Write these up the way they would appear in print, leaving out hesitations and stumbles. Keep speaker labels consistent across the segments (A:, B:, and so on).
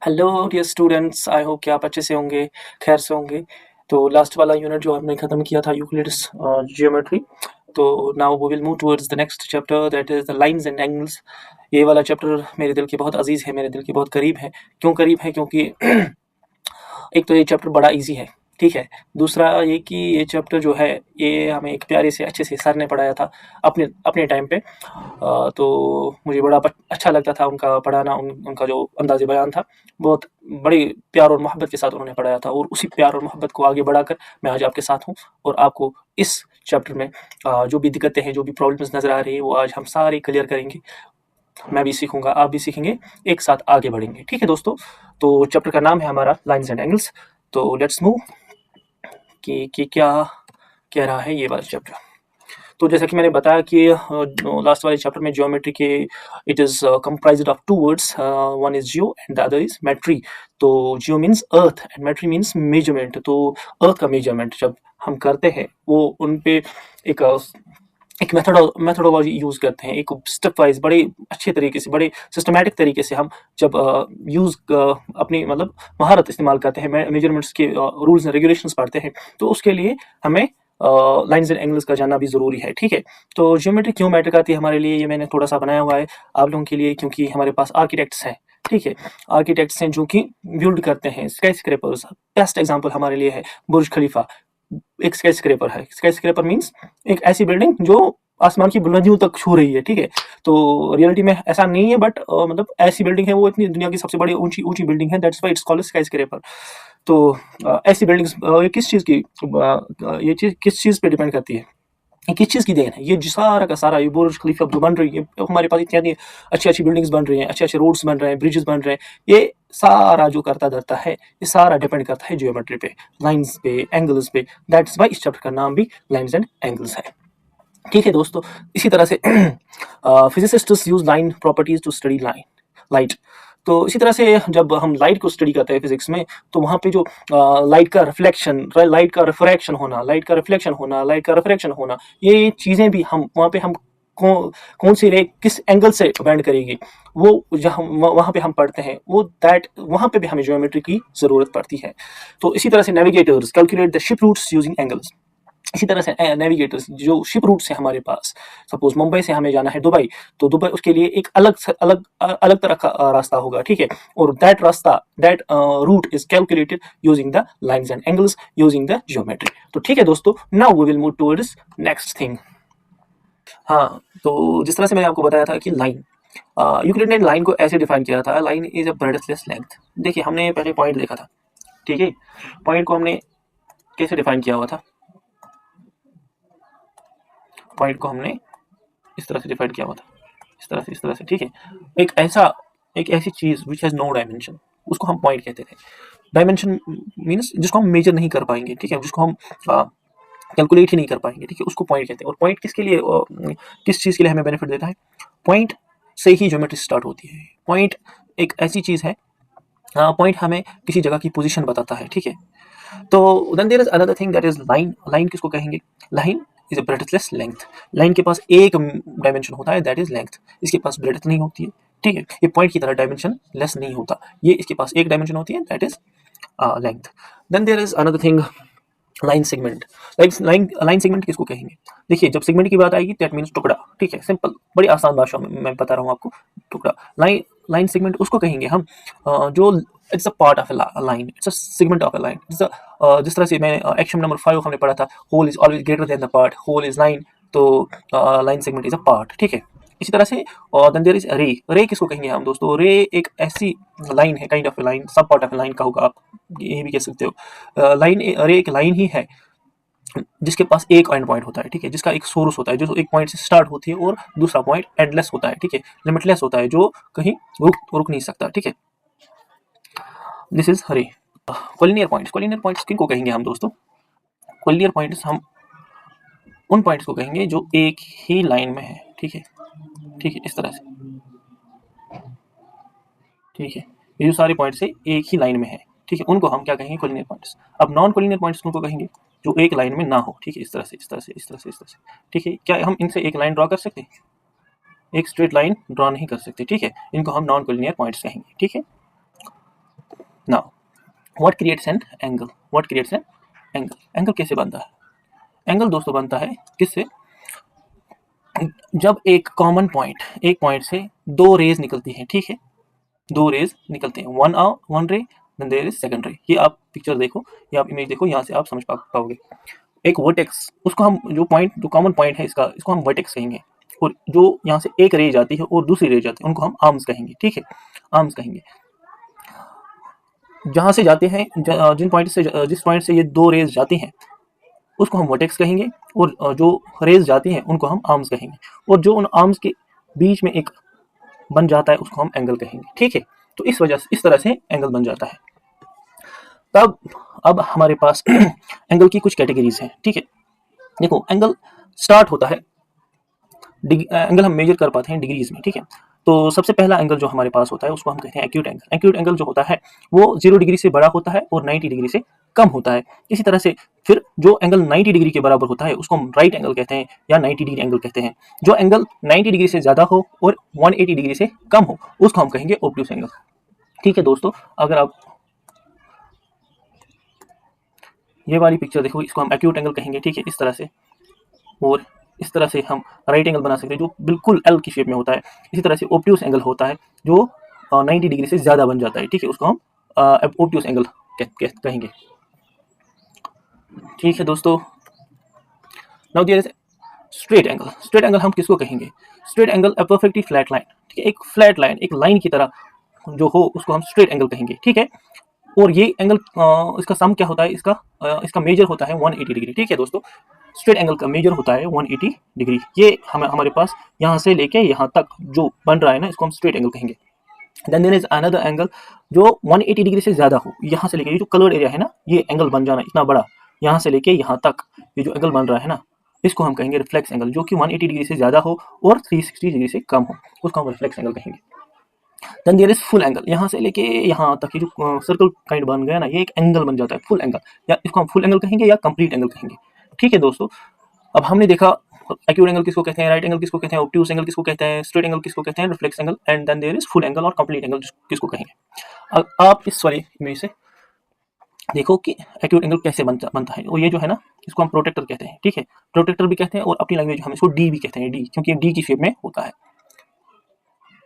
A: Hello dear students, I hope कि आप अच्छे से होंगे, खैर से होंगे। तो लास्ट वाला यूनिट जो हमने ख़त्म किया था यूक्लिड्स ज्योमेट्री। तो now we will move towards the next chapter, that is the lines and angles. ये वाला चैप्टर मेरे दिल के बहुत अजीज़ है, मेरे दिल के बहुत करीब है। क्यों करीब है? क्योंकि एक तो ये चैप्टर बड़ा ईजी है, ठीक है। दूसरा ये कि ये चैप्टर जो है ये हमें एक प्यारे से अच्छे से सर ने पढ़ाया था अपने अपने टाइम पे। तो मुझे बड़ा अच्छा लगता था उनका पढ़ाना, उनका जो अंदाज़े बयान था, बहुत बड़ी प्यार और मोहब्बत के साथ उन्होंने पढ़ाया था, और उसी प्यार और मोहब्बत को आगे बढ़ाकर मैं आज आपके साथ हूँ, और आपको इस चैप्टर में जो भी दिक्कतें हैं, जो भी प्रॉब्लम्स नज़र आ रही है, वो आज हम सारी क्लियर करेंगे। मैं भी सीखूंगा, आप भी सीखेंगे, एक साथ आगे बढ़ेंगे, ठीक है दोस्तों। तो चैप्टर का नाम है हमारा लाइन्स एंड एंगल्स। तो लेट्स मूव कि क्या कह रहा है ये वाला चैप्टर। तो जैसा कि मैंने बताया कि लास्ट वाले चैप्टर में ज्योमेट्री के it is comprised of two words, one is geo and the other is metry. तो geo means earth and metry means measurement. तो अर्थ का मेजरमेंट जब हम करते हैं, वो उन पे एक एक मेथोडोलॉजी यूज़ करते हैं, एक स्टेप वाइज बड़े अच्छे तरीके से, बड़े सिस्टमैटिक तरीके से हम जब यूज़ अपनी मतलब महारत इस्तेमाल करते हैं, मेजरमेंट्स के रूल्स एंड रेगुलेशंस पढ़ते हैं, तो उसके लिए हमें लाइन्स एंड एंगल्स का जानना भी ज़रूरी है, ठीक है। तो ज्योमेट्री क्यों मैटर करती है हमारे लिए, ये मैंने थोड़ा सा बनाया हुआ है आप लोगों के लिए, क्योंकि हमारे पास आर्किटेक्ट्स हैं, ठीक है। आर्किटेक्ट्स हैं जो कि बिल्ड करते हैं स्काई स्क्रैपर्स। बेस्ट एग्जाम्पल हमारे लिए है बुर्ज खलीफा। एक स्काई स्क्रैपर है। स्काई स्क्रैपर मीन्स एक ऐसी बिल्डिंग जो आसमान की बुलंदियों तक छू रही है, ठीक है। तो रियलिटी में ऐसा नहीं है, बट मतलब ऐसी बिल्डिंग है, वो इतनी दुनिया की सबसे बड़ी ऊंची ऊंची बिल्डिंग है, that's why it's called sky scraper. तो ऐसी बिल्डिंग्स ये किस चीज़ की ये चीज़ किस चीज़ पे डिपेंड करती है, ये किस चीज़ की देन है? ये जो सारा का सारा ये बुर्ज खलीफा जो बन रही है, हमारे पास इतनी अच्छी अच्छी बिल्डिंग्स बन रही हैं, अच्छे अच्छे रोड्स बन रहे हैं, ब्रिजेस बन रहे हैं, ये सारा जो करता धरता है, ये सारा डिपेंड करता है ज्योमेट्री पे, लाइंस पे, एंगल्स पे। दैट्स वाई इस चैप्टर का नाम भी लाइन्स एंड एंगल्स है, ठीक है दोस्तों। इसी तरह से physicists use line properties to study light. तो इसी तरह से जब हम लाइट को स्टडी करते हैं फिजिक्स में, तो वहाँ पे जो लाइट का रिफ्लेक्शन, लाइट का रिफ्रैक्शन होना, लाइट का रिफ्लेक्शन होना, लाइट का रिफ्रैक्शन होना, ये चीज़ें भी हम वहाँ पे हम कौन सी रे किस एंगल से बेंड करेगी, वो जहाँ वहाँ पे हम पढ़ते हैं, वो दैट वहाँ पे भी हमें ज्योमेट्री की ज़रूरत पड़ती है। तो इसी तरह से navigators calculate the ship routes using angles. इसी तरह से नेविगेटर्स जो शिप रूट्स हैं हमारे पास, सपोज मुंबई से हमें जाना है दुबई, तो दुबई उसके लिए एक अलग तरह का रास्ता होगा, ठीक है। और that route is calculated using the lines and angles using the geometry. तो ठीक है दोस्तों, now we will move towards next thing. हाँ, तो जिस तरह से मैंने आपको बताया था कि लाइन, यूक्लिड ने लाइन को ऐसे डिफाइन किया था, line is a breadthless length. देखिए हमने पहले पॉइंट देखा था, ठीक है। पॉइंट को हमने कैसे डिफाइन किया हुआ था? पॉइंट को हमने इस तरह से डिफाइन किया हुआ था, इस तरह से, ठीक है। एक ऐसी चीज विच हैज नो डायमेंशन, उसको हम पॉइंट कहते थे। डायमेंशन मीन्स जिसको हम मेजर नहीं कर पाएंगे, ठीक है, जिसको हम कैलकुलेट ही नहीं कर पाएंगे, ठीक है, उसको पॉइंट कहते हैं। और पॉइंट किसके लिए किस चीज के लिए हमें बेनिफिट देता है? पॉइंट से ही ज्योमेट्री स्टार्ट होती है। पॉइंट एक ऐसी चीज है, पॉइंट हमें किसी जगह की पोजीशन बताता है, ठीक है। तो then there is another thing that is line. Line किसको कहेंगे? Line is a breadthless length. Line के पास एक डायमेंशन होता है, दैट इज लेंथ। इसके पास ब्रेडथ नहीं होती है, ठीक है। ये पॉइंट की तरह डायमेंशन लेस नहीं होता, ये इसके पास एक डायमेंशन होती है, that is length. Then there is another thing, line segment. Line segment किसको कहेंगे? देखिए जब सेगमेंट की बात आएगी दैट मीन्स टुकड़ा, ठीक है, सिंपल, बड़ी आसान भाषा में मैं बता रहा हूँ आपको। टुकड़ा, लाइन लाइन सेगमेंट उसको कहेंगे हम जो it's a part of a line, it's a segment of a line. जिस तरह से मैं एक्शन नंबर 5 हमने पढ़ा था, whole is always greater than the part, whole is line, तो line segment is a part, ठीक है। इसी तरह से देन देयर इज रे। रे किसको कहेंगे हम दोस्तों? रे एक ऐसी लाइन है, काइंड ऑफ लाइन, सब पार्ट ऑफ लाइन का होगा, आप ये भी कह सकते हो। लाइन, रे एक लाइन ही है जिसके पास एक एंड पॉइंट होता है, ठीक है, जिसका एक सोर्स होता है, जो एक पॉइंट से स्टार्ट होती है, और दूसरा पॉइंट एंडलेस होता है, ठीक है, लिमिटलेस होता है, जो कहीं रुक नहीं सकता, ठीक है। दिस इज रे। कोलिनियर पॉइंट्स, कोलिनियर पॉइंट्स किनको कहेंगे हम दोस्तों? कोलिनियर पॉइंट्स हम उन पॉइंट्स को कहेंगे जो एक ही लाइन में है, ठीक है, ठीक है, इस तरह से, ठीक है। ये जो सारे पॉइंट्स है एक ही लाइन में है, ठीक है, उनको हम क्या कहेंगे? Collinear points. अब नॉन कोलिनियर पॉइंट्स उनको कहेंगे जो एक लाइन में ना हो, ठीक है, इस तरह से, इस तरह से, इस तरह से, इस तरह से, ठीक है। क्या हम इनसे एक लाइन ड्रॉ कर सकते हैं? एक स्ट्रेट लाइन ड्रॉ नहीं कर सकते, ठीक है, इनको हम नॉन कोलिनियर पॉइंट्स कहेंगे, ठीक है। What creates an angle, what creates an angle, angle कैसे बनता है? एंगल दोस्तों बनता है किससे? जब एक कॉमन पॉइंट, एक पॉइंट से दो रेज निकलती हैं, ठीक है, दो रेज निकलते हैं, वन रे देन देयर इज सेकंड रे। ये आप पिक्चर देखो, ये आप इमेज देखो, यहाँ से आप समझ पाओगे। एक वर्टेक्स, उसको हम जो पॉइंट, जो कॉमन पॉइंट है इसका, इसको हम वर्टेक्स कहेंगे। और जो यहाँ से एक रे जाती है और दूसरी रे जाती है, उनको हम आर्म्स कहेंगे, ठीक है, आर्म्स कहेंगे। जहाँ से जाते हैं, जिन पॉइंट से, जिस पॉइंट से ये दो रेज जाती हैं उसको हम वर्टेक्स कहेंगे, और जो रेज जाती हैं उनको हम आर्म्स कहेंगे, और जो उन आर्म्स के बीच में एक बन जाता है उसको हम एंगल कहेंगे, ठीक है। तो इस वजह से, इस तरह से एंगल बन जाता है। तब अब हमारे पास एंगल की कुछ कैटेगरीज हैं, ठीक है। देखो एंगल स्टार्ट होता है, एंगल हम मेजर कर पाते हैं डिग्रीज में, ठीक है। तो सबसे पहला एंगल जो हमारे पास होता है उसको हम कहते हैं एक्यूट एंगल। एक्यूट एंगल जो होता है वो 0 डिग्री से बड़ा होता है और 90 डिग्री से कम होता है। इसी तरह से फिर जो एंगल 90 डिग्री के बराबर होता है उसको हम राइट एंगल कहते हैं या 90 डिग्री एंगल कहते हैं। जो एंगल 90 डिग्री से ज्यादा हो और 180 डिग्री से कम हो उसको हम कहेंगे ऑब्ट्यूस एंगल, ठीक है दोस्तों। अगर आप ये वाली पिक्चर देखो, इसको हम एक्यूट एंगल कहेंगे, ठीक है, इस तरह से। और इस तरह से हम राइट एंगल बना सकते हैं जो बिल्कुल एल की शेप में होता है। इसी तरह से ऑब्ट्यूस एंगल होता है जो 90 डिग्री से ज़्यादा बन जाता है, ठीक है, उसको हम ऑब्ट्यूस एंगल कहेंगे, ठीक है दोस्तों। Now there is straight angle. Straight angle हम किसको कहेंगे? Straight angle a perfectly flat line, ठीक है, एक फ्लैट लाइन, एक लाइन की तरह जो हो उसको हम स्ट्रेट एंगल कहेंगे, ठीक है। और ये एंगल इसका सम क्या होता है? इसका मेजर होता है 180 डिग्री, ठीक है दोस्तों। स्ट्रेट एंगल का मेजर होता है 180 डिग्री। ये हमारे पास यहाँ से लेके यहाँ तक जो बन रहा है ना, इसको हम स्ट्रेट एंगल कहेंगे। Then there is another angle जो 180 डिग्री से ज्यादा हो। यहाँ से लेके ये जो कलर्ड एरिया है ना, ये एंगल बन जाना इतना बड़ा, यहाँ से लेके यहाँ तक ये जो एंगल बन रहा है ना, इसको हम कहेंगे रिफ्लेक्स एंगल, जो कि 180 डिग्री से ज्यादा हो और 360 डिग्री से कम हो, उसको हम रिफ्लेक्स एंगल कहेंगे। Then there is full angle. यहाँ से लेके यहाँ तक ये जो सर्कल काइंड बन गया ना, ये एक एंगल बन जाता है, फुल एंगल, या इसको हम फुल एंगल कहेंगे या कंप्लीट एंगल कहेंगे, ठीक है दोस्तों। अब हमने देखा एक्यूट एंगल किसको कहते हैं, राइट एंगल किसको कहते हैं, ऑब्ट्यूस एंगल किसको कहते हैं, स्ट्रेट एंगल किसको कहते हैं, reflex angle, and then there is full angle और कंप्लीट एंगल किसको कहेंगे। अब आप इस वाली इमेज से देखो कि एक्यूट एंगल कैसे बनता है। और ये जो है ना, इसको हम प्रोटेक्टर कहते हैं, ठीक है, प्रोटेक्टर भी कहते हैं, और अपनी लैंग्वेज हम इसको डी भी कहते हैं, डी, क्योंकि डी की शेप में होता है।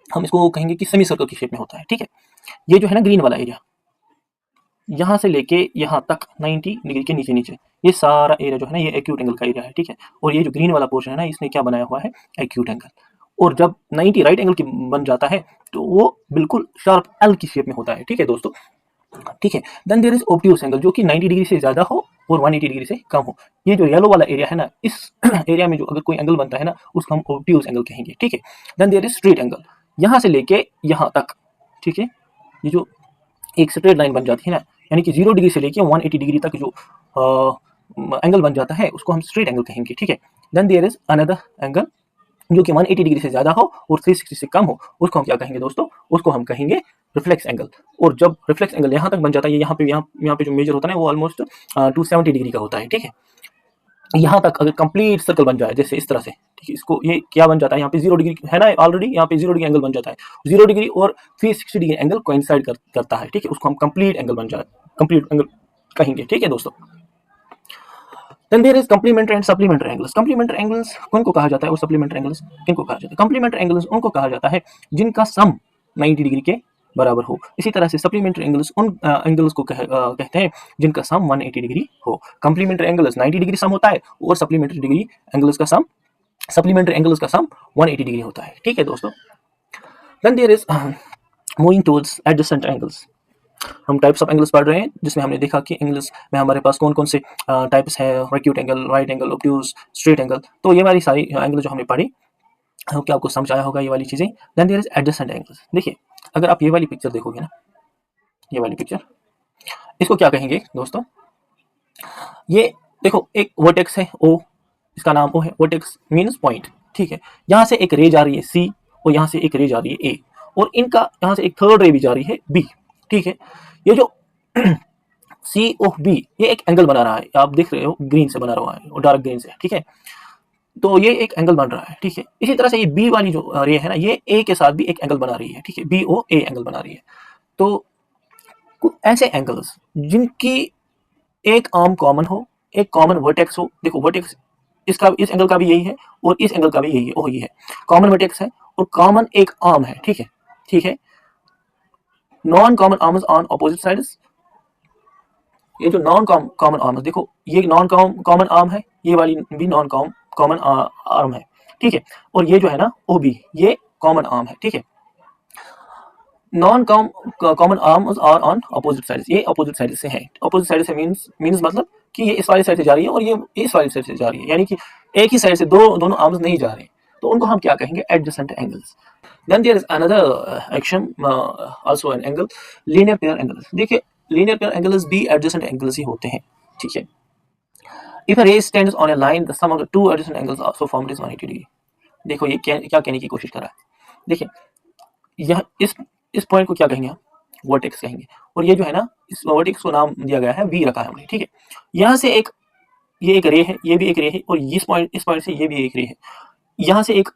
A: हम इसको कहेंगे कि सेमी सर्कल की शेप में होता है, ठीक है। ये जो है ना ग्रीन वाला एरिया, यहाँ से लेके यहाँ तक 90 डिग्री के नीचे नीचे, ये सारा एरिया जो है ना, ये एक्यूट एंगल का एरिया है, ठीक है। और ये जो ग्रीन वाला पोर्शन है ना, इसने क्या बनाया हुआ है, एक्यूट एंगल। और जब 90 राइट एंगल की बन जाता है तो वो बिल्कुल शार्प एल की शेप में होता है, ठीक है दोस्तों, ठीक है। Then there is obtuse angle, जो कि 90 डिग्री से ज्यादा हो और 180 डिग्री से कम हो। ये जो येलो वाला एरिया है ना, इस एरिया में जो अगर कोई एंगल बनता है ना, उसको हम ऑब्ट्यूस एंगल कहेंगे, ठीक है। Then there is straight angle, यहाँ से लेके यहाँ तक, ठीक है, ये जो एक स्ट्रेट लाइन बन जाती है ना, यानी कि 0 डिग्री से लेके 180 डिग्री तक जो एंगल बन जाता है उसको हम स्ट्रेट एंगल कहेंगे, ठीक है। Then there is another angle जो कि 180 डिग्री से ज्यादा हो और 360 से कम हो, उसको हम क्या कहेंगे दोस्तों, उसको हम कहेंगे रिफ्लेक्स एंगल। और जब रिफ्लेक्स एंगल यहाँ तक बन जाता है, यहाँ पे जो मेजर होता है वो ऑलमोस्ट 270 डिग्री का होता है, ठीक है। यहाँ तक अगर कंप्लीट सर्कल बन जाए, जैसे इस तरह से, ठीक है, इसको ये क्या बन जाता है, यहाँ पे 0 डिग्री है ना ऑलरेडी, यहाँ पे 0 डिग्री एंगल बन जाता है, 0 डिग्री और 360 डिग्री एंगल कोइंसाइड करता है, ठीक है, उसको हम कंप्लीट एंगल बन जाए, कंप्लीट एंगल कहेंगे, ठीक है दोस्तों। Then there is complementary and supplementary angles. Complementary angles कौन को कहा जाता है और सप्लीमेंट्री एंगल्स किनको कहा जाता है? कॉम्प्लीमेंट्री एंगल्स उनको कहा जाता है जिनका सम 90 डिग्री के बराबर हो। इसी तरह से सप्लीमेंट्री एंगल्स उन एंगल्स को कहते हैं जिनका सम 180 डिग्री हो। कॉम्प्लीमेंट्री एंगल्स 90 डिग्री सम होता है और सप्लीमेंट्री एंगल्स का सम 180 डिग्री होता है, ठीक है दोस्तों। Then there is moving towards adjacent angles. हम टाइप्स ऑफ एंगल्स पढ़ रहे हैं, जिसमें हमने देखा कि एंगल्स में हमारे पास कौन कौन से टाइप्स है, acute angle, right angle, obtuse, straight angle. तो ये वाली सारी एंगल जो हमने पढ़ी, क्या आपको समझ आया होगा ये वाली चीजें। Then there is adjacent angles. देखिए अगर आप ये वाली पिक्चर देखोगे ना, ये वाली पिक्चर, इसको क्या कहेंगे दोस्तों, ये देखो एक वर्टेक्स है ओ, इसका नाम ओ है, वर्टेक्स मीन्स पॉइंट, ठीक है। यहाँ से एक रे जा रही है सी और यहाँ से एक रे जा रही है ए, और इनका यहाँ से एक थर्ड रे भी जा रही है बी, ठीक है। ये जो सी ऑफ बी, ये एक एंगल बना रहा है, आप देख रहे हो ग्रीन से बना रहा है और डार्क ग्रीन से, ठीक है। तो ये एक एंगल बन रहा है, ठीक है। इसी तरह से ये बी वाली जो रे है ना, ये ए के साथ भी एक एंगल बना रही है, ठीक है, बी ओ ए एंगल बना रही है। तो ऐसे एंगल्स जिनकी एक आर्म कॉमन हो, एक कॉमन वर्टेक्स हो। देखो वर्टेक्स इसका इस एंगल का भी यही है और इस एंगल का भी यही है, वही है, कॉमन वर्टेक्स है और कॉमन एक आर्म है। ठीक है, ठीक है। Non common arms on opposite sides, ये जो नॉन कॉमन आर्म है, देखो ये नॉन कॉमन आर्म है, ये वाली भी नॉन कॉमन आर्म है। ठीक है, और ये जो है ना ओ बी, ये कॉमन आर्म है। ठीक है, non common arms are on opposite side, ये अपोजिट साइड से है। अपोजिट साइड से मींस मतलब कि ये इस वाली साइड से जा रही है और ये इस वाली साइड से जा रही है, यानी कि एक ही साइड से दोनों आर्म्स नहीं जा रहे हैं, तो उनको हम क्या कहेंगे, adjacent angles. Then there is another action also an angle, linear pair angles. देखिए लीनियर पेयर एंगल्स भी एडजेसेंट एंगल्स ही होते हैं। ठीक है, if a ray stands on a line the sum of the two adjacent angles also formed is 180 degree. देखो ये क्या कहने की कोशिश कर रहा है। देखिए यह इस पॉइंट को क्या कहेंगे हम, वर्टेक्स कहेंगे, और ये जो है ना इस वर्टेक्स को नाम दिया गया है वी रखा है हमने। ठीक है, यहाँ से एक ये एक रे है, ये भी एक रे है, और इस पॉइंट से ये भी एक रे है, यहाँ से एक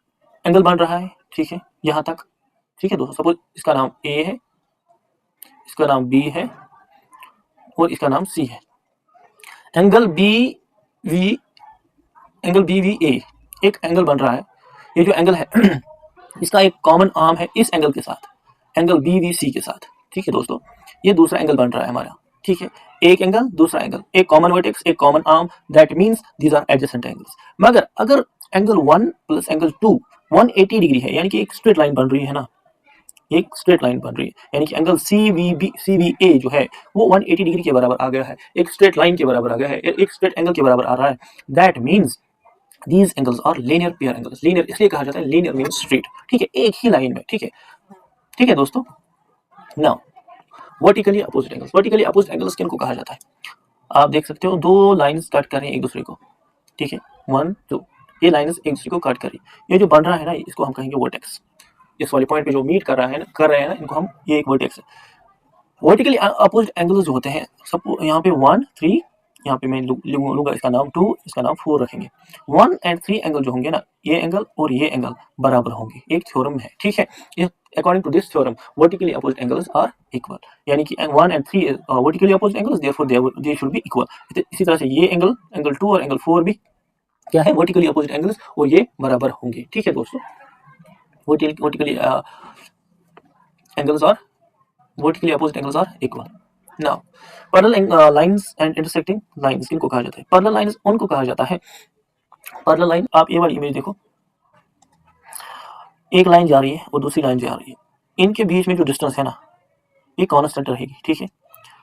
A: एंगल बन रहा है। ठीक है, यहाँ तक। ठीक है दोस्तों, सपोज इसका नाम ए है, इसका नाम बी है और इसका नाम सी है। एंगल बी वी ए एक एंगल बन रहा है। ये जो एंगल है इसका एक कॉमन आर्म है इस एंगल के साथ, एंगल बी वी सी के साथ। ठीक है दोस्तों, ये दूसरा एंगल बन रहा है हमारा। ठीक है, एक एंगल दूसरा एंगल, एक कॉमन वर्टेक्स एक common arm, that means these are adjacent angles. मगर अगर एंगल 1 प्लस एंगल 2 180 डिग्री है, यानी कि एक स्ट्रेट लाइन बन रही है ना, एक स्ट्रेट लाइन बन रही है, यानी कि एंगल सी वी ए जो है वो 180 डिग्री के बराबर आ गया है, एक स्ट्रेट लाइन के बराबर आ गया है, एक स्ट्रेट एंगल के बराबर आ रहा है। That means these angles are linear pair angles। linear इसलिए कहा जाता है, linear means straight। ठीक है, एक ही लाइन में। ठीक है, ठीक है दोस्तों। Now vertically opposite angles, vertically opposite angles किनको कहा जाता है, आप देख सकते हो दो लाइंस कट कर रही हैं एक दूसरे को। ठीक है, 1 2, ये लाइंस एक दूसरे को कट कर रही है, ये जो बन रहा है ना इसको हम कहेंगे वर्टेक्स। इस वाले पॉइंट पे जो मीट कर रहे हैं ना इनको हम, ये एक वर्टेक्स है। वर्टिकली अपोजिट एंगल्स जो होते हैं, सब यहाँ पे 1 3, यहाँ पे मैं लूंगा इसका नाम 2, इसका नाम 4 रखेंगे। 1 और 3 एंगल जो होंगे ना, ये एंगल और ये एंगल बराबर होंगे, एक थ्योरम है। ठीक है, according to this theorem vertically opposite angles are equal, यानी कि 1 और 3 vertically opposite angles, therefore they should be equal. इसी तरह से ये एंगल 2 और एंगल 4 भी क्या है, वर्टिकली अपोजिट एंगल्स, और ये बराबर होंगे। ठीक है दोस्तों, vertically angles are vertically opposite angles are equal. Now parallel lines and intersecting lines किनको कहा जाता है, पैरेलल लाइंस उनको कहा जाता है, पैरेलल लाइन, आप ये वाली इमेज देखो, एक लाइन जा रही है और दूसरी लाइन जा रही है, इनके बीच में जो डिस्टेंस है ना ये कांस्टेंट रहेगी। ठीक है,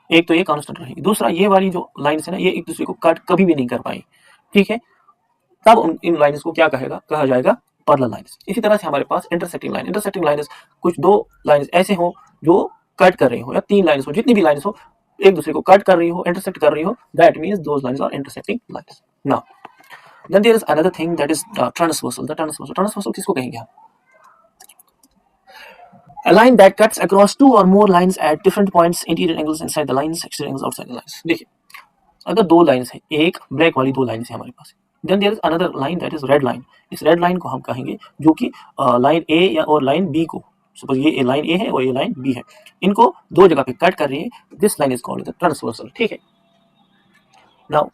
A: एक तो ये कांस्टेंट रहेगी, दूसरा ये वाली जो लाइंस है ना ये एक दूसरे को कट कभी भी नहीं कर पाई। ठीक है, तब इन लाइंस को क्या कहा जाएगा, पैरेलल लाइंस। इसी तरह से हमारे पास इंटरसेक्टिंग लाइंस कुछ दो लाइंस ऐसे हो जो कट कर रही हो, या 3 लाइंस हो, जितनी भी लाइंस हो एक दूसरे को कट कर रही हो, इंटरसेक्ट कर रही हो, that means those lines are intersecting lines. Now then there is another thing that is transversal. The transversal किसको कहेंगे हम, a line that cuts across 2 or more lines at different points, interior angles inside the lines, exterior angles outside the lines। देखिए अगर दो lines है, एक black वाली दो लाइंस है हमारे पास, then there is another line that is red line. इस रेड लाइन को हम कहेंगे जो कि लाइन ए या और लाइन बी को, सपोज ये लाइन ए है और ये लाइन बी है, इनको दो जगह पे कट कर रही है, this line is called the transversal. ठीक है, नाउ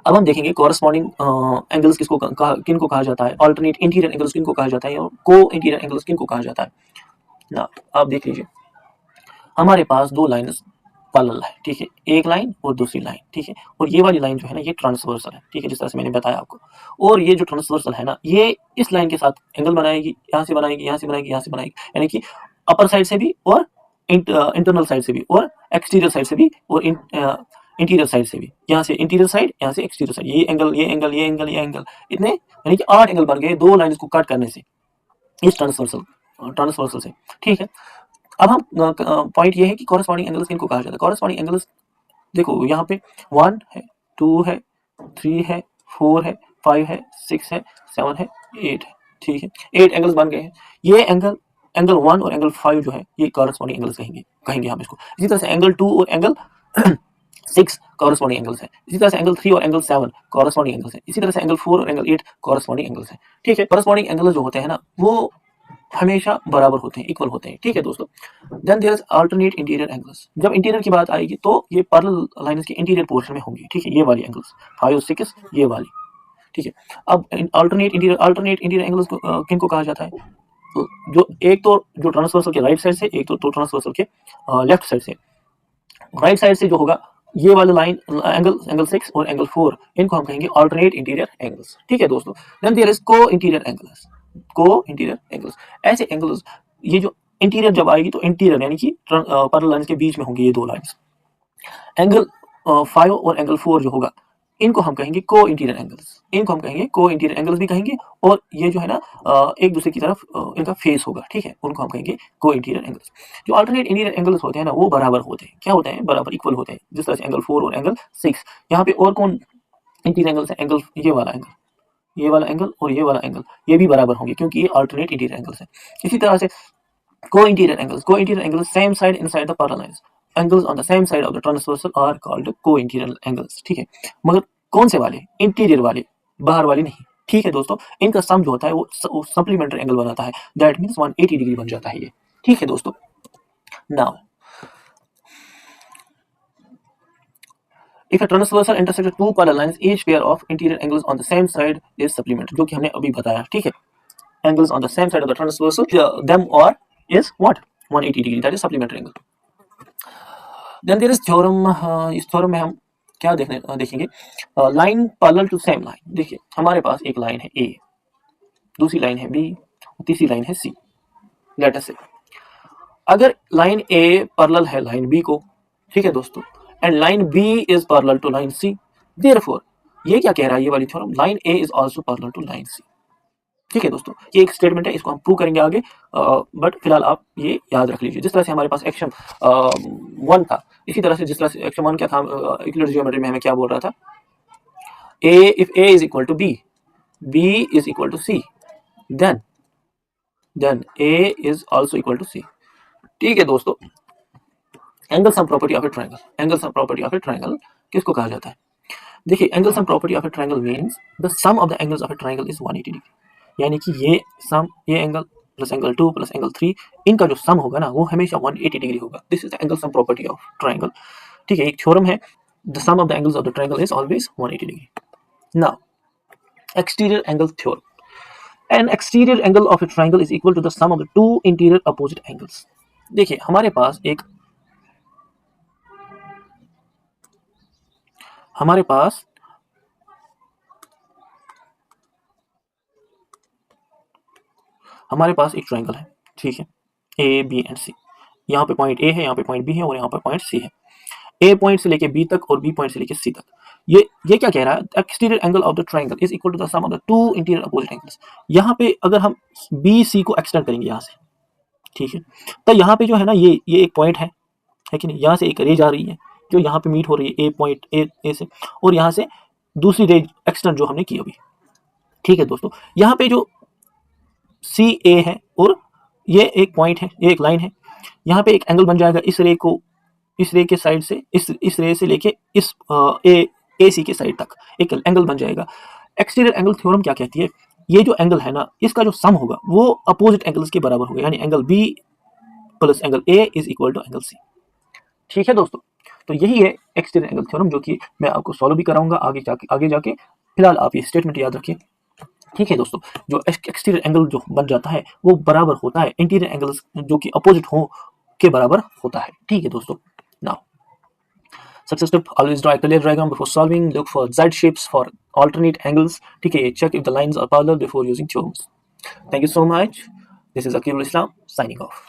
A: अब हम देखेंगे कॉरस्पॉन्डिंग एंगल्स किनको कहा जाता है, अल्टरनेट इंटीरियर एंगल्स किनको कहा जाता है, और को इंटीरियर एंगल्स किनको कहा जाता है। ना आप देख लीजिए, हमारे पास दो लाइन्स पैरेलल है। ठीक है, एक लाइन और दूसरी लाइन। ठीक है, और ये वाली लाइन जो है ना ये ट्रांसवर्सल है। ठीक है, जिस तरह से मैंने बताया आपको, और ये जो ट्रांसवर्सल है ना ये इस लाइन के साथ एंगल बनाएगी, यहाँ से बनाएगी, यहाँ से बनाएगी, यहाँ से बनाएगी, यानी कि अपर साइड से भी और इंटरनल साइड से भी और एक्सटीरियर साइड से भी और इंटीरियर साइड से भी, यहाँ से इंटीरियर साइड, यहाँ से एक्सटीरियर साइड, ये एंगल ये एंगल ये एंगल ये एंगल, इतने यानी कि 8 एंगल बन गए दो लाइन्स को कट करने से, इस ट्रांसवर्सल से। ठीक है, अब हम पॉइंट ये है कि कॉरस्पॉन्डिंग एंगल्स किनको कहा जाता है। कॉरस्पॉन्डिंग एंगल्स देखो यहाँ पे 1 है, 2 है, 3 है, 4 है, 5 है, 6 है, 7 है, 8 है। ठीक है, 8 एंगल्स बन गए हैं। ये एंगल 1 और एंगल 5 जो है ये कॉरस्पॉन्डिंग एंगल्स कहेंगे हम इसको। इसी तरह से एंगल 2 और एंगल 6 कॉरस्पॉन्डिंग एंगल्स है। इसी तरह से एंगल 3 और एंगल 7 कॉरस्पॉन्डिंग एंगल्स है। इसी तरह से एंगल 4 और एंगल 8 कॉरस्पॉन्डिंग एंगल्स है। ठीक है, कॉरस्पॉन्डिंग एंगल्स जो होते हैं ना वो हमेशा बराबर होते हैं, इक्वल होते हैं, ठीक है दोस्तों। Then there is alternate interior angles. जब इंटीरियर की बात आएगी तो ये पैरेलल लाइंस के इंटीरियर पोर्शन में होंगी, ठीक है, ये वाली एंगल्स 5 और 6 ये वाली, ठीक है। अब अल्टरनेट इंटीरियर एंगल्स को किन को कहा जाता है? जो एक तो जो ट्रांसवर्सल के राइट साइड से, एक तो ट्रांसवर्सल के लेफ्ट साइड से। राइट साइड से जो होगा ये वाला लाइन एंगल 6 और एंगल 4, इनको हम कहेंगे अल्टरनेट इंटीरियर एंगल्स, ठीक है दोस्तों। देन देयर इज को इंटीरियर एंगल्स। ऐसे एंगल्स, ये जो इंटीरियर जब आएगी तो इंटीरियर यानी कि पैरेलल लाइंस के बीच में होंगी ये दो लाइंस। एंगल 5 और एंगल 4 जो होगा इनको हम कहेंगे को इंटीरियर एंगल्स भी कहेंगे, और ये जो है ना एक दूसरे की तरफ इनका फेस होगा, ठीक है, उनको हम कहेंगे को इंटीरियर एंगल्स। जो अल्टरनेट इंटीरियर एंगल्स होते हैं ना वो बराबर होते हैं, क्या होते हैं? बराबर, इक्वल होते हैं, जिस तरह से एंगल 4 और एंगल 6। यहाँ पे और कौन इंटीरियर एंगल्स है? एंगल ये वाला एंगल और ये वाला एंगल, ये भी बराबर होंगे क्योंकि ये अल्टरनेट इंटीरियर एंगल्स है। इसी तरह से co interior angles same side inside the parallel lines. Angles on the same side of the transversal are called co interior angles, ठीक है। मगर कौन से वाले? इंटीरियर वाले, बाहर वाले नहीं, ठीक है दोस्तों। इनका सम जो होता है वो सप्लीमेंट्री एंगल बनाता है, दैट मींस 180 डिग्री बन जाता है ये, ठीक है दोस्तों। Now if a transversal intersects two parallel lines, each pair of interior angles on the same side is supplementary, जो कि हमने अभी बताया, ठीक है। angles on the same side of the transversal, them or is what? 180 degree, that is supplementary angle. Then there is theorem, इस theorem में हम क्या देखेंगे? Line parallel to same line. देखिए हमारे पास एक लाइन है A, दूसरी लाइन है B, तीसरी लाइन है C। लेट अस से अगर लाइन A पैरेलल है लाइन B को, ठीक है दोस्तों, and line B is parallel to line C, therefore ये क्या कह रहा है ये वाली theorem? Line A is also parallel to line C, ठीक है दोस्तों। ये एक स्टेटमेंट है, इसको हम प्रूव करेंगे आगे, बट फिलहाल आप ये याद रख लीजिए। जिस तरह से हमारे पास एक्शन 1 था, इसी तरह से जिस तरह से एक्शन 1 क्या था, यूक्लिड ज्योमेट्री में हमें क्या बोल रहा था? If A is equal to B, B is equal to C, then A is also equal to C, ठीक है दोस्तों। Angle sum property of a triangle किसको कहा जाता है? देखिए angle sum property of a triangle means the sum of the angles of a triangle is 180 degree, यानी कि ये angle plus angle 2 plus angle 3, इनका जो सम होगा ना वो हमेशा 180 डिग्री होगा। This is the angle sum property of triangle, ठीक है। एक थ्योरम है, the sum of the angles of the triangle is always 180 degree. Now exterior angle theorem, an exterior angle of a triangle is equal to the sum of the two interior opposite angles. देखिए हमारे पास एक triangle है, ठीक है, A B and सी। यहाँ पे point A है, यहाँ पे पॉइंट बी है और यहाँ पे पॉइंट सी है। ए पॉइंट से लेके बी तक और बी पॉइंट से लेके सी तक। ये क्या कह रहा है? Exterior angle of the triangle is equal to the sum of the two interior opposite angles. यहाँ पे अगर हम बी सी को एक्सटेंड करेंगे यहाँ से, ठीक है, तो यहाँ पे जो है ना ये एक पॉइंट है कि नहीं, यहाँ से एक रे जा रही है जो यहाँ पे मीट हो रही है ए पॉइंट ए से, और यहाँ से दूसरी रे एक्सटेंड जो हमने की अभी, ठीक है दोस्तों। यहाँ पे जो सी ए है और ये एक पॉइंट है, ये एक लाइन है, यहाँ पे एक एंगल बन जाएगा इस रे के साइड से, इस रे से लेके इस ए सी के साइड तक एक एंगल बन जाएगा। एक्सटीरियर एंगल थ्योरम क्या कहती है? ये जो एंगल है ना, इसका जो सम होगा वो अपोजिट एंगल्स के बराबर होगा, यानी angle B plus angle A is equal to angle C, ठीक है दोस्तों। तो यही है एक्सटीरियर एंगल थ्योरम, जो कि मैं आपको सॉल्व भी कराऊंगा आगे जाके। फिलहाल आप ये स्टेटमेंट याद रखिए, ठीक है दोस्तों। जो एक्सटीरियर एंगल जो बन जाता है वो बराबर होता है इंटीरियर एंगल्स जो कि अपोजिट हो के बराबर होता है, ठीक है दोस्तों। Now success tip, always draw a clear diagram before solving, look for Z shapes for alternate angles, ठीक है, check if the lines are parallel before using theorems. Thank you so much. This is Akibul Islam signing off.